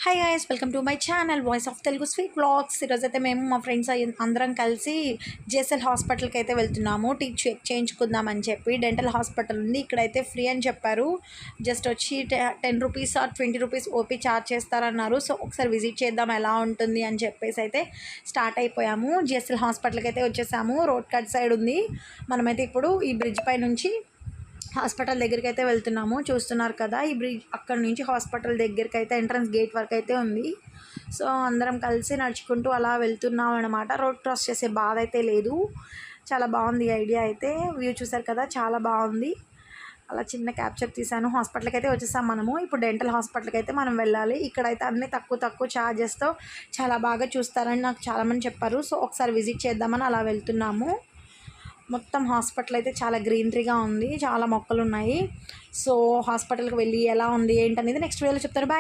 Hi guys, welcome to my channel voice of Telugu sweet vlogs. ఈరోజైతే మేము మా friends అందరం కలిసి జేఎస్ఎల్ హాస్పిటల్కి అయితే వెళ్తున్నాము. టీత్ చెక్ చేయించుకుందామని చెప్పి. డెంటల్ హాస్పిటల్ ఉంది, ఇక్కడైతే ఫ్రీ అని చెప్పారు. జస్ట్ వచ్చి 10 rupees or 20 rupees OP charge చేస్తారన్నారు. సో ఒకసారి విజిట్ చేద్దాం ఎలా ఉంటుంది అని చెప్పేసి అయితే స్టార్ట్ అయిపోయాము. జేఎస్ఎల్ హాస్పిటల్కి అయితే వచ్చేసాము. రోడ్ కట్ సైడ్ ఉంది. మనమైతే ఇప్పుడు ఈ బ్రిడ్జ్ పై నుంచి హాస్పిటల్ దగ్గరికి అయితే వెళ్తున్నాము. చూస్తున్నారు కదా, ఈ బ్రిడ్జ్ అక్కడ నుంచి హాస్పిటల్ దగ్గరికి అయితే ఎంట్రన్స్ గేట్ వరకు అయితే ఉంది. సో అందరం కలిసి నడుచుకుంటూ అలా వెళ్తున్నాం అనమాట. రోడ్ క్రాస్ చేసే బాధ అయితే లేదు. చాలా బాగుంది ఐడియా అయితే. వ్యూ చూసారు కదా, చాలా బాగుంది. అలా చిన్న క్యాప్చర్ తీసాను. హాస్పిటల్కి అయితే వచ్చేసాం మనము. ఇప్పుడు డెంటల్ హాస్పిటల్కి అయితే మనం వెళ్ళాలి. ఇక్కడైతే అన్నీ తక్కువ ఛార్జెస్తో చాలా బాగా చూస్తారని నాకు చాలామంది చెప్పారు. సో ఒకసారి విజిట్ చేద్దామని అలా వెళ్తున్నాము. మొత్తం హాస్పిటల్ అయితే చాలా గ్రీనరీగా ఉంది, చాలా మొక్కలు ఉన్నాయి. సో హాస్పిటల్కి వెళ్ళి ఎలా ఉంది ఏంటనేది నెక్స్ట్ వీడియోలో చెప్తారు. బాయ్.